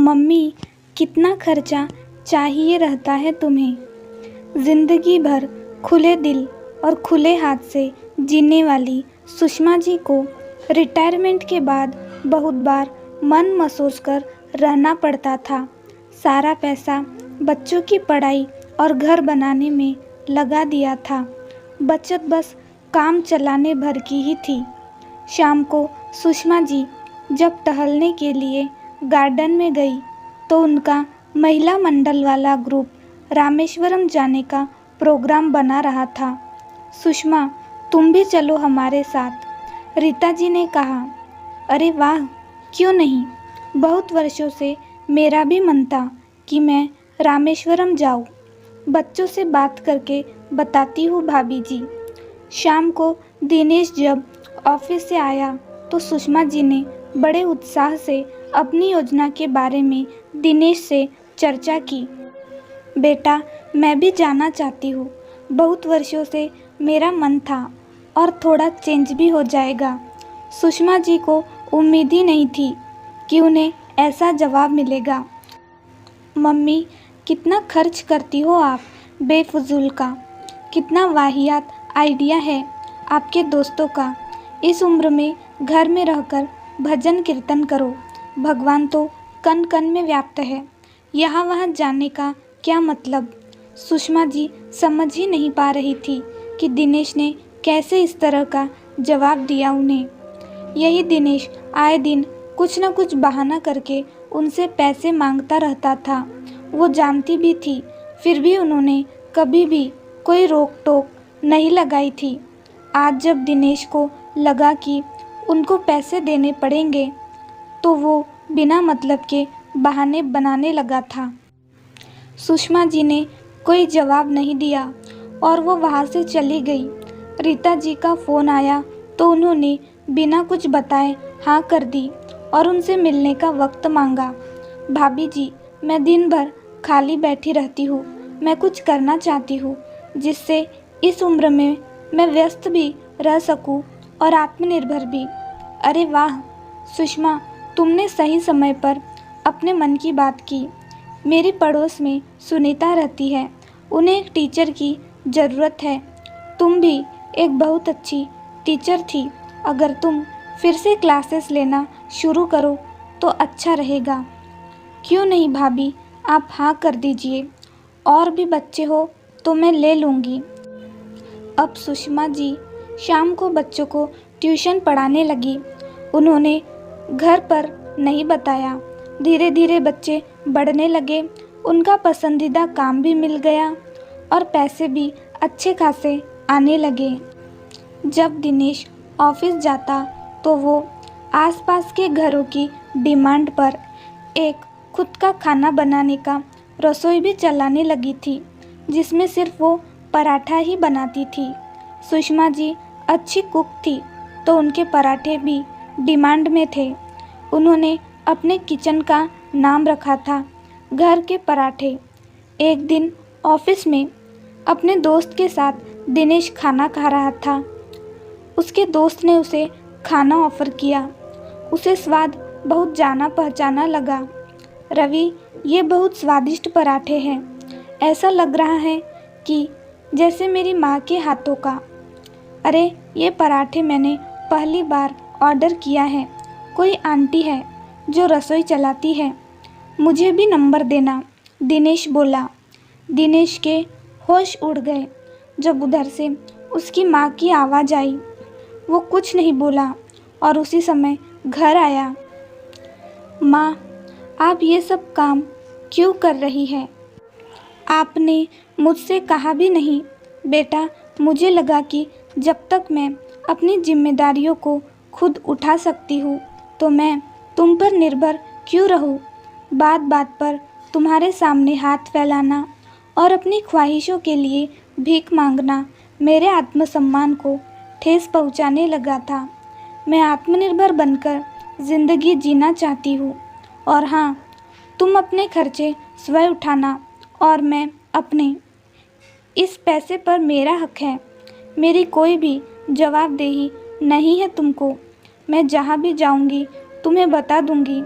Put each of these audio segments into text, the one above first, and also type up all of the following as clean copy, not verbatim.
Mummy, कितना खर्चा चाहिए रहता है तुम्हें। जिंदगी भर खुले दिल और खुले हाथ से जीने वाली सुषमा जी को रिटायरमेंट के बाद बहुत बार मन मसोस कर रहना पड़ता था। सारा पैसा बच्चों की पढ़ाई और घर बनाने में लगा दिया था। बचत बस काम चलाने भर की ही थी। शाम को सुषमा जी जब टहलने के लिए गार्डन में गई तो उनका महिला मंडल वाला ग्रुप रामेश्वरम जाने का प्रोग्राम बना रहा था। सुषमा, तुम भी चलो हमारे साथ, रीता जी ने कहा। अरे वाह, क्यों नहीं। बहुत वर्षों से मेरा भी मन था कि मैं रामेश्वरम जाऊँ। बच्चों से बात करके बताती हूँ भाभी जी। शाम को दिनेश जब ऑफिस से आया तो सुषमा जी ने बड़े उत्साह से अपनी योजना के बारे में दिनेश से चर्चा की। बेटा, मैं भी जाना चाहती हूँ। बहुत वर्षों से मेरा मन था और थोड़ा चेंज भी हो जाएगा। सुषमा जी को उम्मीद ही नहीं थी कि उन्हें ऐसा जवाब मिलेगा। मम्मी, कितना खर्च करती हो आप बेफजूल का। कितना वाहियात आइडिया है आपके दोस्तों का। इस उम्र में घर में रहकर भजन कीर्तन करो। भगवान तो कण कण में व्याप्त है। यहाँ वहाँ जाने का क्या मतलब। सुषमा जी समझ ही नहीं पा रही थी कि दिनेश ने कैसे इस तरह का जवाब दिया उन्हें। यही दिनेश आए दिन कुछ न कुछ बहाना करके उनसे पैसे मांगता रहता था। वो जानती भी थी, फिर भी उन्होंने कभी भी कोई रोक टोक नहीं लगाई थी। आज जब दिनेश को लगा कि उनको पैसे देने पड़ेंगे तो वो बिना मतलब के बहाने बनाने लगा था। सुषमा जी ने कोई जवाब नहीं दिया और वो वहाँ से चली गई। रीता जी का फ़ोन आया तो उन्होंने बिना कुछ बताए हाँ कर दी और उनसे मिलने का वक्त मांगा। भाभी जी, मैं दिन भर खाली बैठी रहती हूँ। मैं कुछ करना चाहती हूँ जिससे इस उम्र में मैं व्यस्त भी रह सकूँ और आत्मनिर्भर भी। अरे वाह सुषमा, तुमने सही समय पर अपने मन की बात की। मेरी पड़ोस में सुनीता रहती है, उन्हें एक टीचर की ज़रूरत है। तुम भी एक बहुत अच्छी टीचर थी। अगर तुम फिर से क्लासेस लेना शुरू करो तो अच्छा रहेगा। क्यों नहीं भाभी, आप हाँ कर दीजिए। और भी बच्चे हो तो मैं ले लूँगी। अब सुषमा जी शाम को बच्चों को ट्यूशन पढ़ाने लगी। उन्होंने घर पर नहीं बताया। धीरे धीरे बच्चे बढ़ने लगे। उनका पसंदीदा काम भी मिल गया और पैसे भी अच्छे खासे आने लगे। जब दिनेश ऑफिस जाता तो वो आसपास के घरों की डिमांड पर एक खुद का खाना बनाने का रसोई भी चलाने लगी थी, जिसमें सिर्फ वो पराठा ही बनाती थी। सुषमा जी अच्छी कुक थी तो उनके पराठे भी डिमांड में थे। उन्होंने अपने किचन का नाम रखा था घर के पराठे। एक दिन ऑफिस में अपने दोस्त के साथ दिनेश खाना खा रहा था। उसके दोस्त ने उसे खाना ऑफ़र किया। उसे स्वाद बहुत जाना पहचाना लगा। रवि, ये बहुत स्वादिष्ट पराठे हैं। ऐसा लग रहा है कि जैसे मेरी माँ के हाथों का। अरे, ये पराठे मैंने पहली बार ऑर्डर किया है। कोई आंटी है जो रसोई चलाती है, मुझे भी नंबर देना, दिनेश बोला। दिनेश के होश उड़ गए जब उधर से उसकी माँ की आवाज़ आई। वो कुछ नहीं बोला और उसी समय घर आया। माँ, आप ये सब काम क्यों कर रही है? आपने मुझसे कहा भी नहीं। बेटा, मुझे लगा कि जब तक मैं अपनी जिम्मेदारियों को खुद उठा सकती हूँ तो मैं तुम पर निर्भर क्यों रहूँ। बात बात पर तुम्हारे सामने हाथ फैलाना और अपनी ख्वाहिशों के लिए भीख मांगना मेरे आत्मसम्मान को ठेस पहुँचाने लगा था। मैं आत्मनिर्भर बनकर ज़िंदगी जीना चाहती हूँ। और हाँ, तुम अपने खर्चे स्वयं उठाना और मैं अपने। इस पैसे पर मेरा हक है। मेरी कोई भी जवाबदेही नहीं है तुमको। मैं जहाँ भी जाऊँगी तुम्हें बता दूँगी।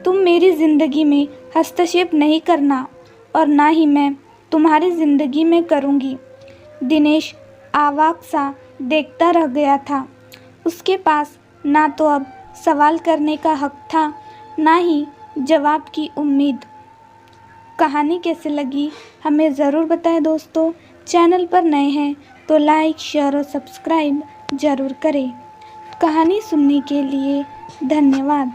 तुम मेरी ज़िंदगी में हस्तक्षेप नहीं करना और ना ही मैं तुम्हारी ज़िंदगी में करूँगी। दिनेश आवाक सा देखता रह गया था। उसके पास ना तो अब सवाल करने का हक था, ना ही जवाब की उम्मीद। कहानी कैसे लगी हमें ज़रूर बताएं दोस्तों। चैनल पर नए हैं तो लाइक, शेयर और सब्सक्राइब ज़रूर करें। कहानी सुनने के लिए धन्यवाद।